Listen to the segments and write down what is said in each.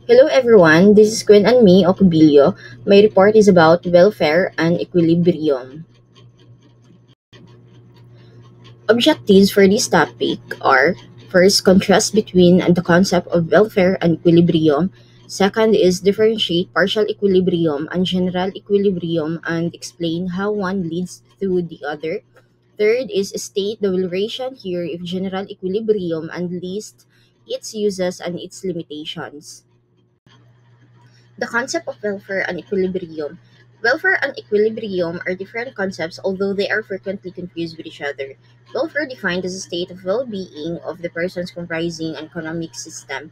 Hello everyone, this is Quinn and me, Okubilio. My report is about welfare and equilibrium. Objectives for this topic are: first, contrast between the concept of welfare and equilibrium. Second is differentiate partial equilibrium and general equilibrium and explain how one leads to the other. Third is state the relation here if general equilibrium and list its uses and its limitations. The concept of welfare and equilibrium. Welfare and equilibrium are different concepts, although they are frequently confused with each other. Welfare defined as a state of well-being of the persons comprising an economic system,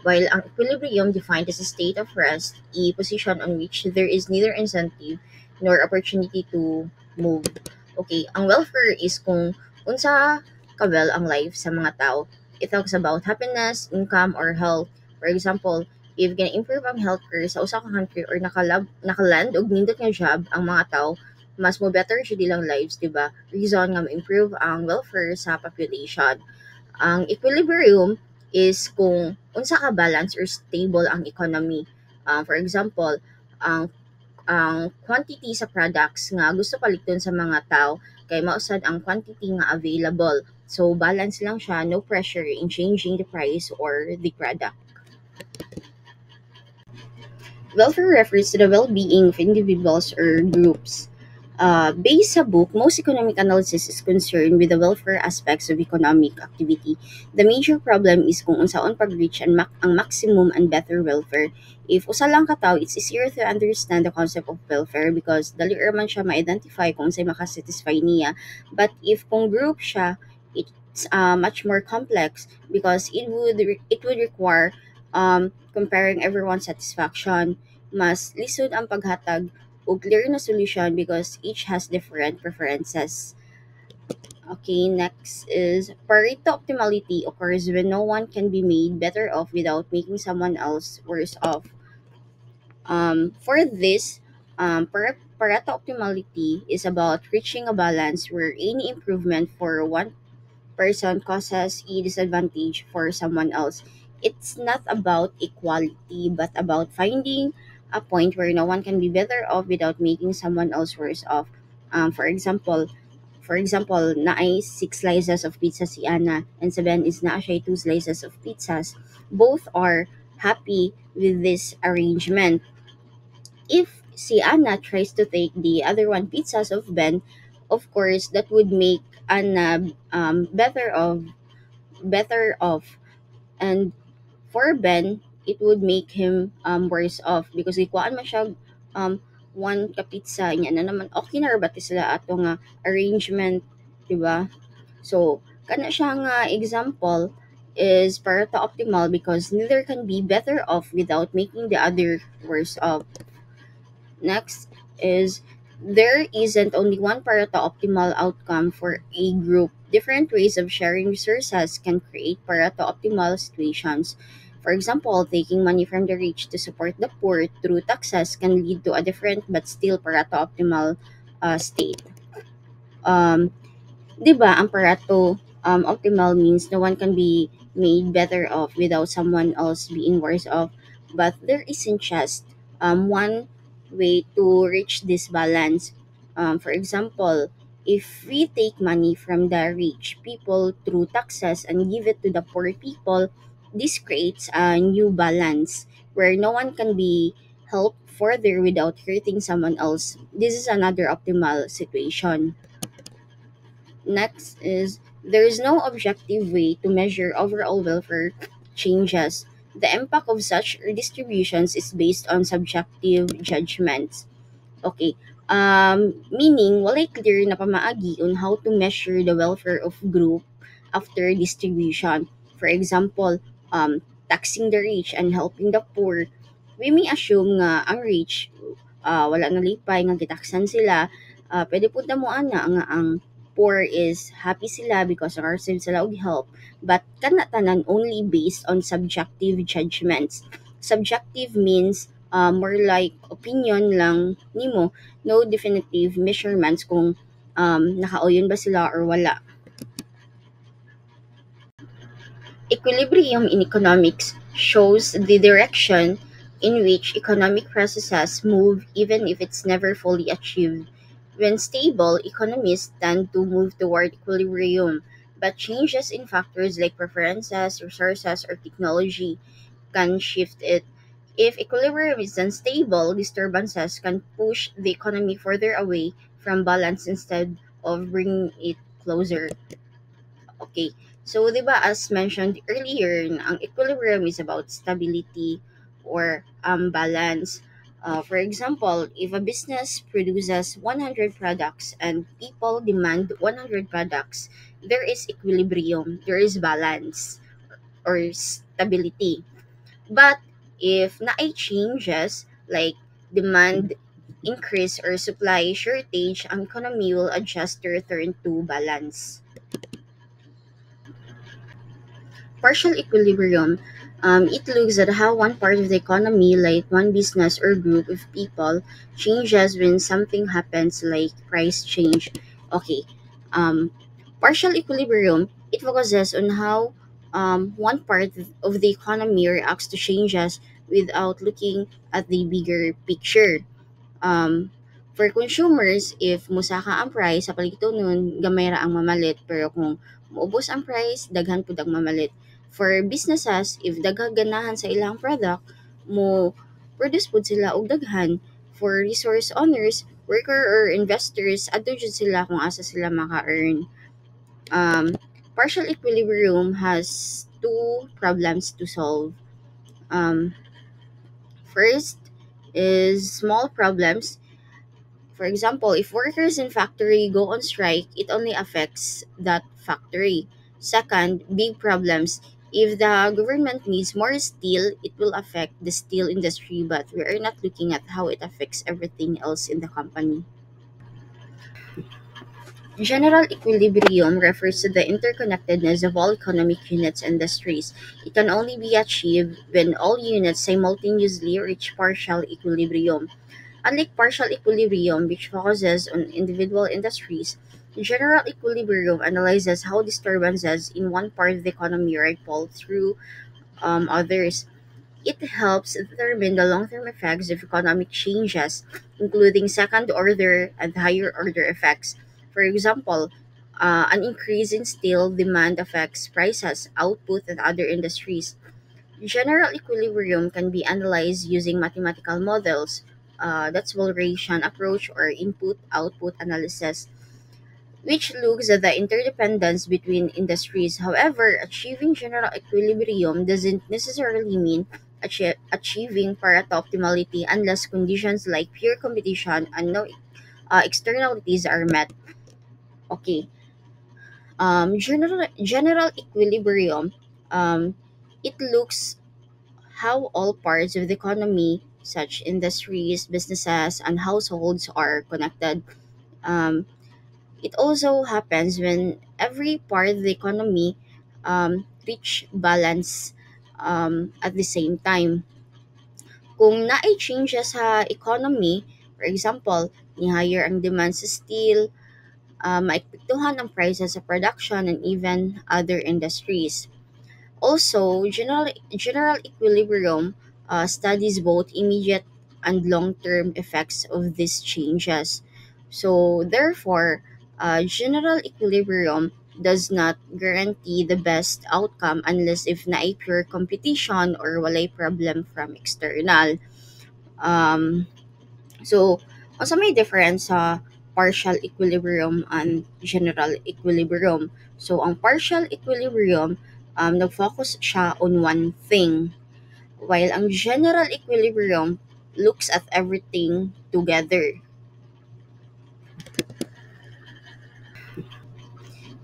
while ang equilibrium defined as a state of rest, a position on which there is neither incentive nor opportunity to move. Okay, ang welfare is kung unsa kabel ang life sa mga tao. It talks about happiness, income, or health. For example, if gonna improve ang healthcare sa usa ka country or nakaland og nindot nga job ang mga tao, mas mo better siya dilang lives, di ba? Reason nga ma-improve ang welfare sa population. Ang equilibrium is kung unsa ka balance or stable ang economy. For example, ang ang quantity sa products nga gusto paligton sa mga tao kay mausad ang quantity nga available. So balance lang siya, no pressure in changing the price or the product. Welfare refers to the well-being of individuals or groups. Based sa book, most economic analysis is concerned with the welfare aspects of economic activity. The major problem is kung unsaon pag-reach ang maximum and better welfare. If usa lang ka tawo, it's easier to understand the concept of welfare because dali ra man siya ma-identify kung unsay makasatisfy niya. But if kung group siya, it's much more complex because it would require comparing everyone's satisfaction. Mas lisod ang paghatag o clear na solution because each has different preferences. Okay, next is Pareto optimality occurs when no one can be made better off without making someone else worse off. For this, Pareto optimality is about reaching a balance where any improvement for one person causes a disadvantage for someone else. It's not about equality, but about finding a point where no one can be better off without making someone else worse off. For example, na ay 6 slices of pizza si Anna and si Ben is na siya 2 slices of pizzas. Both are happy with this arrangement. If si Anna tries to take the other one pizzas of Ben, of course that would make Anna better off, and for Ben it would make him worse off because ikuan man siya one ka pizza niya na naman okay na ra ba ti sila ato nga arrangement, di ba? So kana siya nga example is para to optimal because neither can be better off without making the other worse off. Next is there isn't only one Pareto optimal outcome for a group. Different ways of sharing resources can create Pareto optimal situations. For example, taking money from the rich to support the poor through taxes can lead to a different but still Pareto optimal state. Um, Di ba, ang Pareto optimal means no one can be made better off without someone else being worse off. But there isn't just one way to reach this balance. For example, if we take money from the rich people through taxes and give it to the poor people, this creates a new balance where no one can be helped further without hurting someone else. This is another optimal situation. Next is there is no objective way to measure overall welfare changes. The impact of such redistributions is based on subjective judgments. Okay. Meaning, walay clear na pamaagi on how to measure the welfare of group after distribution. For example, taxing the rich and helping the poor. We may assume nga ang rich wala nalipay nga gitaksan sila, pwede pud mo ana nga ang poor is happy sila because receive sila og help. But kana tanan only based on subjective judgments. Subjective means more like opinion lang nimo, no definitive measurements kung nakauyon ba sila or wala. Equilibrium in economics shows the direction in which economic processes move even if it's never fully achieved. When stable, economies tend to move toward equilibrium, but changes in factors like preferences, resources, or technology can shift it. If equilibrium is unstable, disturbances can push the economy further away from balance instead of bringing it closer. Okay. So, 'di ba, as mentioned earlier, ang equilibrium is about stability or balance. For example, if a business produces 100 products and people demand 100 products, there is equilibrium, there is balance or stability. But if naay changes like demand increase or supply shortage, ang economy will adjust to return to balance. Partial equilibrium, it looks at how one part of the economy, like one business or group of people, changes when something happens, like price change. Okay. Um, Partial equilibrium, it focuses on how one part of the economy reacts to changes without looking at the bigger picture. Um, for consumers, if musaka ang price, sa palito nun, gamay ra ang mamalit. Pero kung maubos ang price, daghan pud ang mamalit. For businesses, if daghang ganahan sa ilang product, mo produce pud sila og daghan. For resource owners, worker or investors, adto jud sila kung asa sila maka-earn. Um, Partial equilibrium has two problems to solve. Um, First is small problems. For example, if workers in factory go on strike, it only affects that factory. Second, big problems. If the government needs more steel, it will affect the steel industry, but we are not looking at how it affects everything else in the company. General equilibrium refers to the interconnectedness of all economic units and industries. It can only be achieved when all units simultaneously reach partial equilibrium. Unlike partial equilibrium, which focuses on individual industries, general equilibrium analyzes how disturbances in one part of the economy ripple through others. It helps determine the long term effects of economic changes, including second order and higher order effects. For example, an increase in steel demand affects prices, output, and other industries. General equilibrium can be analyzed using mathematical models, that's valuation approach or input-output analysis, which looks at the interdependence between industries. However, achieving general equilibrium doesn't necessarily mean achieving Pareto optimality unless conditions like pure competition and no externalities are met. Okay, general equilibrium, um, it looks how all parts of the economy, such industries, businesses, and households, are connected. Um, it also happens when every part of the economy reach balance at the same time. Kung naay changes sa economy, for example, ni higher ang demand sa steel, maipektuhan ang prices sa production and even other industries. Also, general equilibrium studies both immediate and long-term effects of these changes. So, therefore, general equilibrium does not guarantee the best outcome unless if na pure competition or walay problem from external. Um, so, also may difference sa partial equilibrium and general equilibrium. So, ang partial equilibrium, nag-focus siya on one thing, while ang general equilibrium looks at everything together.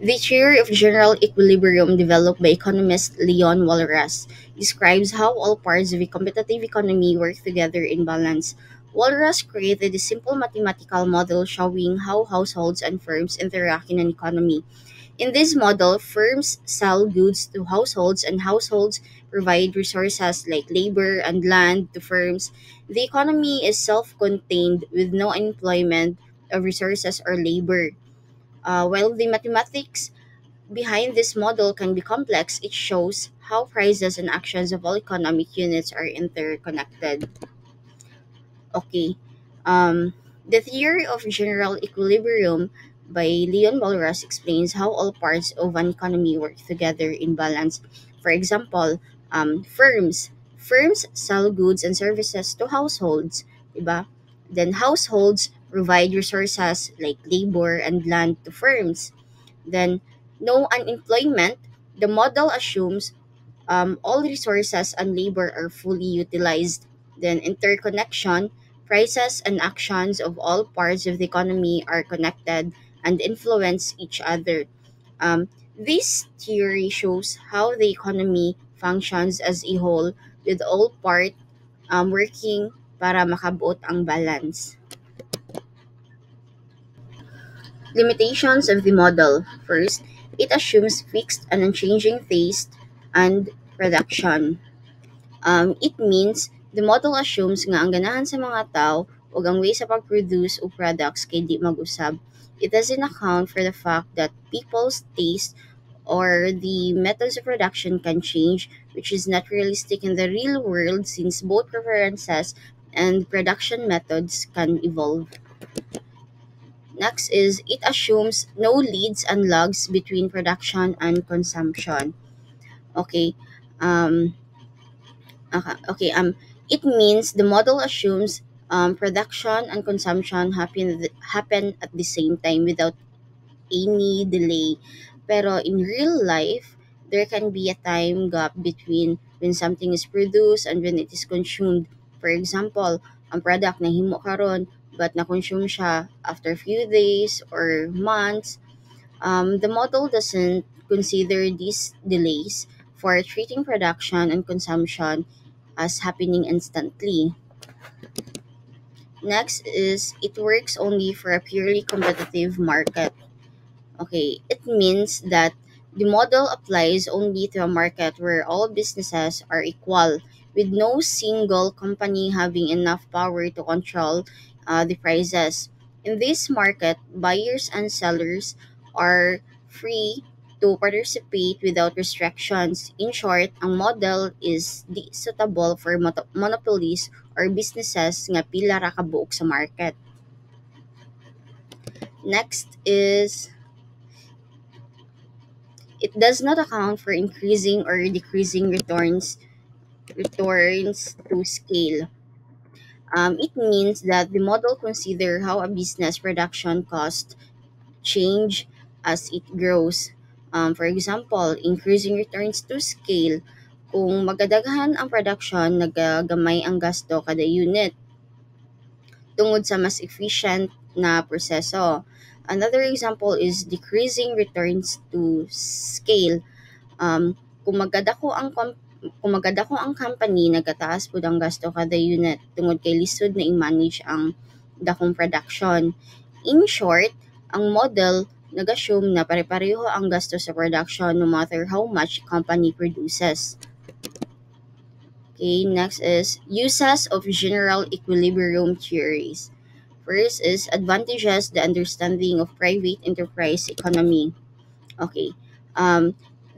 The theory of general equilibrium, developed by economist Leon Walras, describes how all parts of a competitive economy work together in balance. Walras created a simple mathematical model showing how households and firms interact in an economy. In this model, firms sell goods to households and households provide resources like labor and land to firms. The economy is self contained with no employment of resources or labor. While the mathematics behind this model can be complex, it shows how prices and actions of all economic units are interconnected. Okay. Um, the theory of general equilibrium by Leon Walras explains how all parts of an economy work together in balance. For example, firms. Firms sell goods and services to households, diba? Then households provide resources like labor and land to firms. Then no unemployment. The model assumes all resources and labor are fully utilized. Then interconnection, prices and actions of all parts of the economy are connected and influence each other. This theory shows how the economy functions as a whole with all part working para makabuot ang balance. Limitations of the model. First, it assumes fixed and unchanging taste and production. It means the model assumes nga ang ganahan sa mga tao ug ang way sa pag-produce og products kay di mag-usab. It doesn't account for the fact that people's taste or the methods of production can change, which is not realistic in the real world since both preferences and production methods can evolve. Next is it assumes no leads and lags between production and consumption. Okay. Um, it means the model assumes production and consumption happen at the same time without any delay. Pero in real life, there can be a time gap between when something is produced and when it is consumed. For example, ang product na himo karon but na-consume siya after few days or months. The model doesn't consider these delays for treating production and consumption as happening instantly. Next is it works only for a purely competitive market. Okay, it means that the model applies only to a market where all businesses are equal, with no single company having enough power to control the prices. In this market, buyers and sellers are free to participate without restrictions. In short, ang model is di suitable for monopolies or businesses nga pila ra ka buok sa market. Next is it does not account for increasing or decreasing returns to scale. It means that the model consider how a business production cost change as it grows. For example, increasing returns to scale. Kung magadaghan ang production, nagagamay ang gasto kada unit tungod sa mas efficient na proseso. Another example is decreasing returns to scale. Kung magadako ang company nagataas pud ang gasto kada unit tungod kay lisod na i-manage ang dakong production. In short, ang model nag-assume na pare-pareho ang gasto sa production no matter how much company produces. Okay, next is uses of general equilibrium theories. First is advantages the understanding of private enterprise economy. Okay.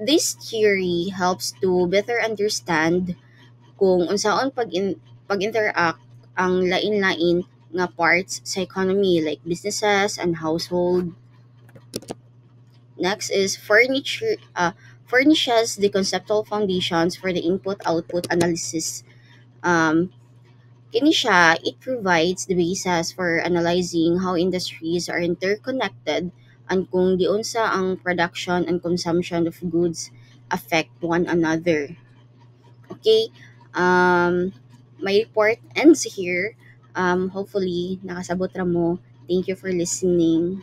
This theory helps to better understand kung unsaon pag-interact ang lain-lain nga parts sa economy like businesses and household. Next is furnishes the conceptual foundations for the input-output analysis. Um, Kini siya, it provides the basis for analyzing how industries are interconnected and kung di unsa ang production and consumption of goods affect one another. Okay? My report ends here. Hopefully, nakasabot ra mo. Thank you for listening.